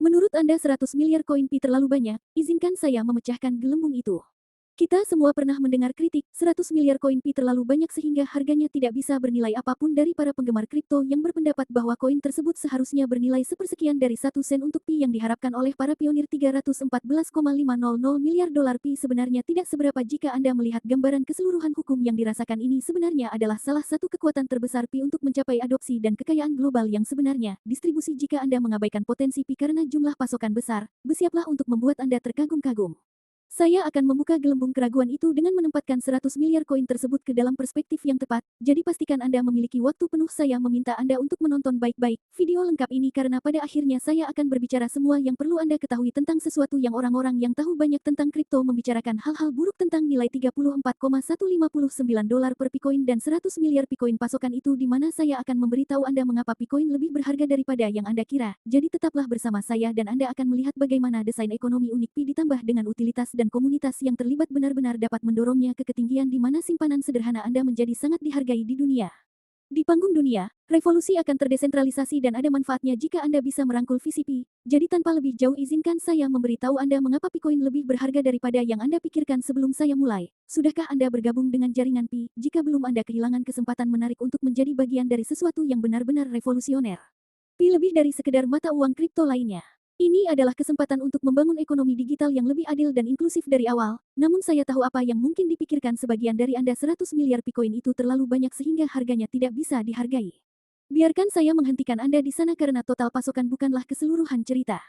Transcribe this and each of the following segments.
Menurut Anda 100 miliar koin Pi terlalu banyak, izinkan saya memecahkan gelembung itu. Kita semua pernah mendengar kritik, 100 miliar koin Pi terlalu banyak sehingga harganya tidak bisa bernilai apapun dari para penggemar kripto yang berpendapat bahwa koin tersebut seharusnya bernilai sepersekian dari 1 sen untuk Pi yang diharapkan oleh para pionir 314,500 miliar dolar Pi sebenarnya tidak seberapa jika Anda melihat gambaran keseluruhan hukum yang dirasakan ini sebenarnya adalah salah satu kekuatan terbesar Pi untuk mencapai adopsi dan kekayaan global yang sebenarnya, distribusi jika Anda mengabaikan potensi Pi karena jumlah pasokan besar, bersiaplah untuk membuat Anda terkagum-kagum. Saya akan membuka gelembung keraguan itu dengan menempatkan 100 miliar koin tersebut ke dalam perspektif yang tepat, jadi pastikan Anda memiliki waktu penuh. Saya meminta Anda untuk menonton baik-baik video lengkap ini karena pada akhirnya saya akan berbicara semua yang perlu Anda ketahui tentang sesuatu yang orang-orang yang tahu banyak tentang kripto membicarakan hal-hal buruk tentang nilai 34,159 dolar per Bitcoin dan 100 miliar Bitcoin pasokan itu di mana saya akan memberitahu Anda mengapa Bitcoin lebih berharga daripada yang Anda kira. Jadi tetaplah bersama saya dan Anda akan melihat bagaimana desain ekonomi unik Pi ditambah dengan utilitas dan komunitas yang terlibat benar-benar dapat mendorongnya ke ketinggian di mana simpanan sederhana Anda menjadi sangat dihargai di dunia. Di panggung dunia, revolusi akan terdesentralisasi dan ada manfaatnya jika Anda bisa merangkul visi Pi. Jadi tanpa lebih jauh izinkan saya memberitahu Anda mengapa Bitcoin lebih berharga daripada yang Anda pikirkan sebelum saya mulai. Sudahkah Anda bergabung dengan jaringan Pi? Jika belum Anda kehilangan kesempatan menarik untuk menjadi bagian dari sesuatu yang benar-benar revolusioner. Pi lebih dari sekedar mata uang kripto lainnya. Ini adalah kesempatan untuk membangun ekonomi digital yang lebih adil dan inklusif dari awal, namun saya tahu apa yang mungkin dipikirkan sebagian dari Anda 100 miliar Bitcoin itu terlalu banyak sehingga harganya tidak bisa dihargai. Biarkan saya menghentikan Anda di sana karena total pasokan bukanlah keseluruhan cerita.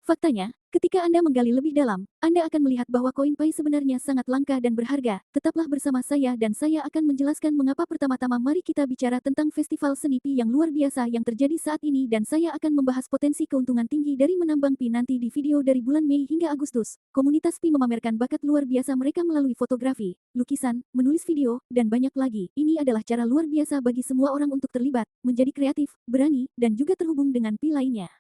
Faktanya, ketika Anda menggali lebih dalam, Anda akan melihat bahwa koin Pi sebenarnya sangat langka dan berharga. Tetaplah bersama saya dan saya akan menjelaskan mengapa. Pertama-tama mari kita bicara tentang festival seni Pi yang luar biasa yang terjadi saat ini dan saya akan membahas potensi keuntungan tinggi dari menambang Pi nanti di video dari bulan Mei hingga Agustus. Komunitas Pi memamerkan bakat luar biasa mereka melalui fotografi, lukisan, menulis video, dan banyak lagi. Ini adalah cara luar biasa bagi semua orang untuk terlibat, menjadi kreatif, berani, dan juga terhubung dengan Pi lainnya.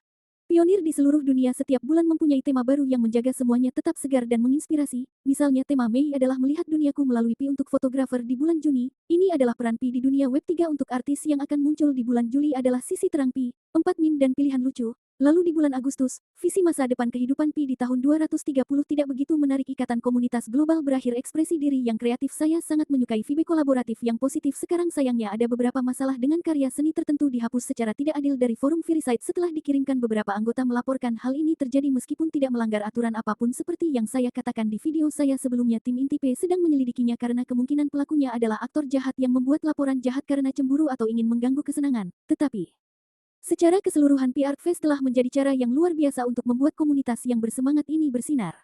Pionir di seluruh dunia setiap bulan mempunyai tema baru yang menjaga semuanya tetap segar dan menginspirasi. Misalnya tema Mei adalah melihat duniaku melalui Pi untuk fotografer di bulan Juni. Ini adalah peran Pi di dunia Web3 untuk artis yang akan muncul di bulan Juli adalah sisi terang Pi, 4 meme dan pilihan lucu. Lalu di bulan Agustus, visi masa depan kehidupan Pi di tahun 230 tidak begitu menarik ikatan komunitas global berakhir ekspresi diri yang kreatif. Saya sangat menyukai vibe kolaboratif yang positif. Sekarang sayangnya ada beberapa masalah dengan karya seni tertentu dihapus secara tidak adil dari forum Verisign setelah dikirimkan. Beberapa anggota melaporkan hal ini terjadi meskipun tidak melanggar aturan apapun seperti yang saya katakan di video saya sebelumnya. Tim inti P sedang menyelidikinya karena kemungkinan pelakunya adalah aktor jahat yang membuat laporan jahat karena cemburu atau ingin mengganggu kesenangan. Tetapi secara keseluruhan PR Fest telah menjadi cara yang luar biasa untuk membuat komunitas yang bersemangat ini bersinar.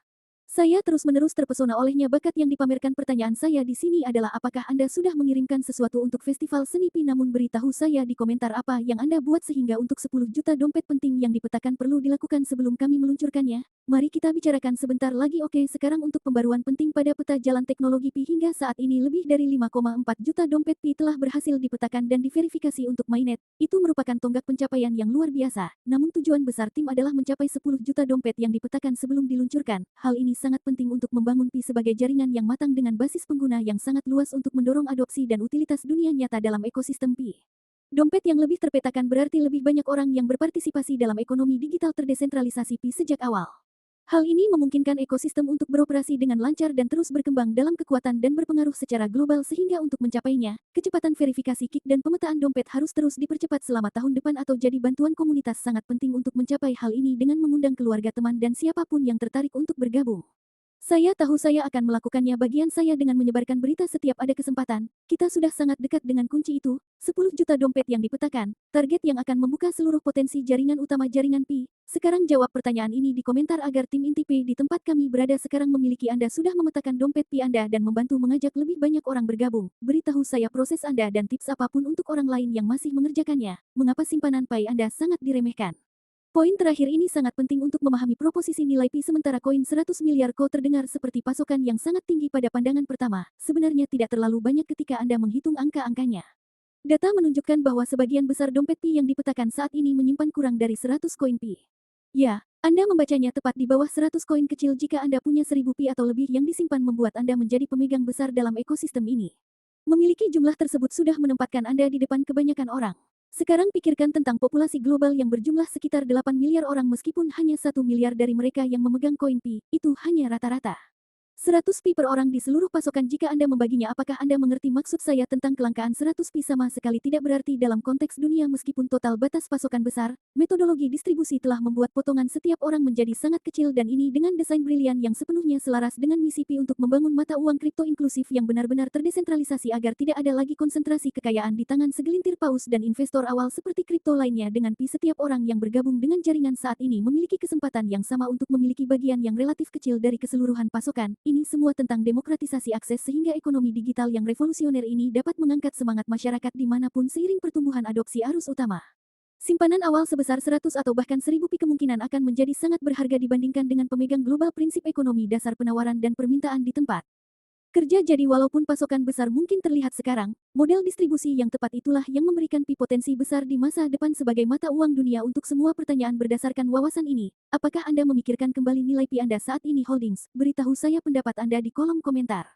Saya terus-menerus terpesona olehnya bakat yang dipamerkan. Pertanyaan saya di sini adalah apakah Anda sudah mengirimkan sesuatu untuk festival seni Pi? Namun beritahu saya di komentar apa yang Anda buat sehingga untuk 10 juta dompet penting yang dipetakan perlu dilakukan sebelum kami meluncurkannya. Mari kita bicarakan sebentar lagi. Oke, sekarang untuk pembaruan penting pada peta jalan teknologi Pi hingga saat ini lebih dari 5,4 juta dompet Pi telah berhasil dipetakan dan diverifikasi untuk mainnet. Itu merupakan tonggak pencapaian yang luar biasa. Namun tujuan besar tim adalah mencapai 10 juta dompet yang dipetakan sebelum diluncurkan. Hal ini sangat penting untuk membangun Pi sebagai jaringan yang matang dengan basis pengguna yang sangat luas untuk mendorong adopsi dan utilitas dunia nyata dalam ekosistem Pi. Dompet yang lebih terpetakan berarti lebih banyak orang yang berpartisipasi dalam ekonomi digital terdesentralisasi Pi sejak awal. Hal ini memungkinkan ekosistem untuk beroperasi dengan lancar dan terus berkembang dalam kekuatan dan berpengaruh secara global sehingga untuk mencapainya, kecepatan verifikasi KIK dan pemetaan dompet harus terus dipercepat selama tahun depan atau jadi bantuan komunitas sangat penting untuk mencapai hal ini dengan mengundang keluarga teman dan siapapun yang tertarik untuk bergabung. Saya tahu saya akan melakukannya bagian saya dengan menyebarkan berita setiap ada kesempatan. Kita sudah sangat dekat dengan kunci itu, 10 juta dompet yang dipetakan, target yang akan membuka seluruh potensi jaringan utama jaringan Pi. Sekarang jawab pertanyaan ini di komentar agar tim inti Pi di tempat kami berada sekarang memiliki. Anda sudah memetakan dompet Pi Anda dan membantu mengajak lebih banyak orang bergabung. Beritahu saya proses Anda dan tips apapun untuk orang lain yang masih mengerjakannya. Mengapa simpanan Pi Anda sangat diremehkan? Poin terakhir ini sangat penting untuk memahami proposisi nilai Pi sementara koin 100 miliar Ko terdengar seperti pasokan yang sangat tinggi pada pandangan pertama, sebenarnya tidak terlalu banyak ketika Anda menghitung angka-angkanya. Data menunjukkan bahwa sebagian besar dompet Pi yang dipetakan saat ini menyimpan kurang dari 100 koin Pi. Ya, Anda membacanya tepat di bawah 100 koin kecil. Jika Anda punya 1000 Pi atau lebih yang disimpan membuat Anda menjadi pemegang besar dalam ekosistem ini. Memiliki jumlah tersebut sudah menempatkan Anda di depan kebanyakan orang. Sekarang pikirkan tentang populasi global yang berjumlah sekitar 8 miliar orang meskipun hanya 1 miliar dari mereka yang memegang koin Pi, itu hanya rata-rata. 100 pi per orang di seluruh pasokan. Jika Anda membaginya, apakah Anda mengerti maksud saya tentang kelangkaan 100 pi? Sama sekali tidak berarti dalam konteks dunia. Meskipun total batas pasokan besar, metodologi distribusi telah membuat potongan setiap orang menjadi sangat kecil, dan ini dengan desain brilian yang sepenuhnya selaras dengan misi Pi untuk membangun mata uang kripto inklusif yang benar-benar terdesentralisasi agar tidak ada lagi konsentrasi kekayaan di tangan segelintir paus dan investor awal seperti kripto lainnya. Dengan Pi, setiap orang yang bergabung dengan jaringan saat ini memiliki kesempatan yang sama untuk memiliki bagian yang relatif kecil dari keseluruhan pasokan. Ini semua tentang demokratisasi akses sehingga ekonomi digital yang revolusioner ini dapat mengangkat semangat masyarakat dimanapun seiring pertumbuhan adopsi arus utama. Simpanan awal sebesar 100 atau bahkan 1000 pi kemungkinan akan menjadi sangat berharga dibandingkan dengan pemegang global prinsip ekonomi dasar penawaran dan permintaan di tempat kerja. Jadi walaupun pasokan besar mungkin terlihat sekarang, model distribusi yang tepat itulah yang memberikan Pi potensi besar di masa depan sebagai mata uang dunia. Untuk semua pertanyaan berdasarkan wawasan ini, apakah Anda memikirkan kembali nilai Pi Anda saat ini holdings? Beritahu saya pendapat Anda di kolom komentar.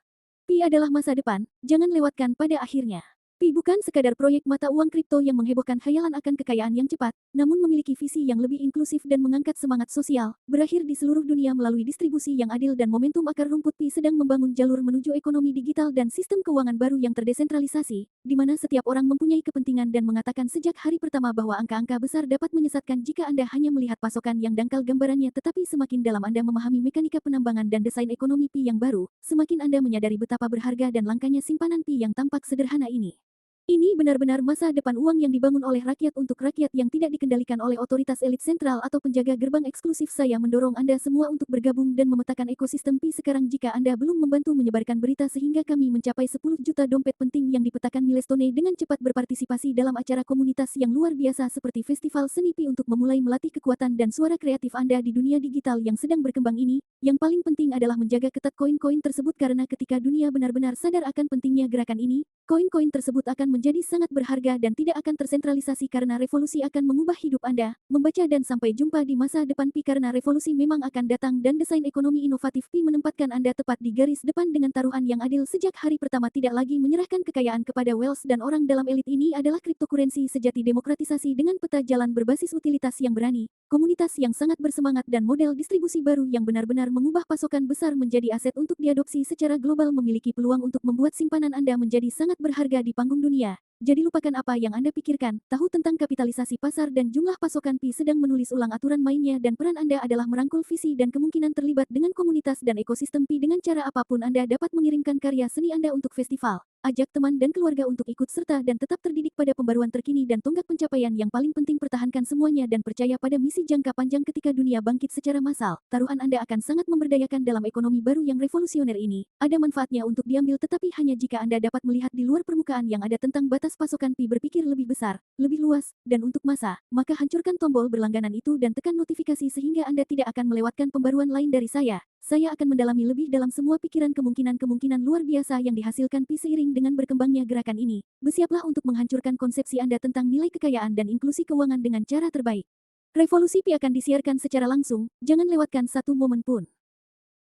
Pi adalah masa depan, jangan lewatkan pada akhirnya. Pi bukan sekadar proyek mata uang kripto yang menghebohkan khayalan akan kekayaan yang cepat, namun memiliki visi yang lebih inklusif dan mengangkat semangat sosial, berakhir di seluruh dunia melalui distribusi yang adil dan momentum akar rumput. Pi sedang membangun jalur menuju ekonomi digital dan sistem keuangan baru yang terdesentralisasi, di mana setiap orang mempunyai kepentingan, dan mengatakan sejak hari pertama bahwa angka-angka besar dapat menyesatkan jika Anda hanya melihat pasokan yang dangkal gambarannya. Tetapi semakin dalam Anda memahami mekanika penambangan dan desain ekonomi Pi yang baru, semakin Anda menyadari betapa berharga dan langkanya simpanan Pi yang tampak sederhana ini. Ini benar-benar masa depan uang yang dibangun oleh rakyat untuk rakyat yang tidak dikendalikan oleh otoritas elit sentral atau penjaga gerbang eksklusif. Saya mendorong Anda semua untuk bergabung dan memetakan ekosistem Pi sekarang. Jika Anda belum membantu menyebarkan berita sehingga kami mencapai 10 juta dompet penting yang dipetakan Milestone dengan cepat, berpartisipasi dalam acara komunitas yang luar biasa seperti Festival Seni Pi untuk memulai melatih kekuatan dan suara kreatif Anda di dunia digital yang sedang berkembang ini. Yang paling penting adalah menjaga ketat koin-koin tersebut, karena ketika dunia benar-benar sadar akan pentingnya gerakan ini, koin-koin tersebut akan menjadi sangat berharga dan tidak akan tersentralisasi karena revolusi akan mengubah hidup Anda. Membaca dan sampai jumpa di masa depan Pi, karena revolusi memang akan datang dan desain ekonomi inovatif Pi menempatkan Anda tepat di garis depan dengan taruhan yang adil sejak hari pertama. Tidak lagi menyerahkan kekayaan kepada whales dan orang dalam elit. Ini adalah kriptokurensi sejati, demokratisasi dengan peta jalan berbasis utilitas yang berani, komunitas yang sangat bersemangat, dan model distribusi baru yang benar-benar mengubah pasokan besar menjadi aset untuk diadopsi secara global. Memiliki peluang untuk membuat simpanan Anda menjadi sangat berharga di panggung dunia. Jadi lupakan apa yang Anda pikirkan, tahu tentang kapitalisasi pasar dan jumlah pasokan Pi, sedang menulis ulang aturan mainnya, dan peran Anda adalah merangkul visi dan kemungkinan terlibat dengan komunitas dan ekosistem Pi. Dengan cara apapun Anda dapat mengirimkan karya seni Anda untuk festival. Ajak teman dan keluarga untuk ikut serta dan tetap terdidik pada pembaruan terkini dan tonggak pencapaian yang paling penting, pertahankan semuanya dan percaya pada misi jangka panjang. Ketika dunia bangkit secara massal, taruhan Anda akan sangat memberdayakan dalam ekonomi baru yang revolusioner ini. Ada manfaatnya untuk diambil, tetapi hanya jika Anda dapat melihat di luar permukaan yang ada tentang batas pasokan Pi, berpikir lebih besar, lebih luas, dan untuk masa, maka hancurkan tombol berlangganan itu dan tekan notifikasi sehingga Anda tidak akan melewatkan pembaruan lain dari saya. Saya akan mendalami lebih dalam semua pikiran kemungkinan luar biasa yang dihasilkan Pi seiring dengan berkembangnya gerakan ini. Bersiaplah untuk menghancurkan konsepsi Anda tentang nilai kekayaan dan inklusi keuangan dengan cara terbaik. Revolusi Pi akan disiarkan secara langsung, jangan lewatkan satu momen pun.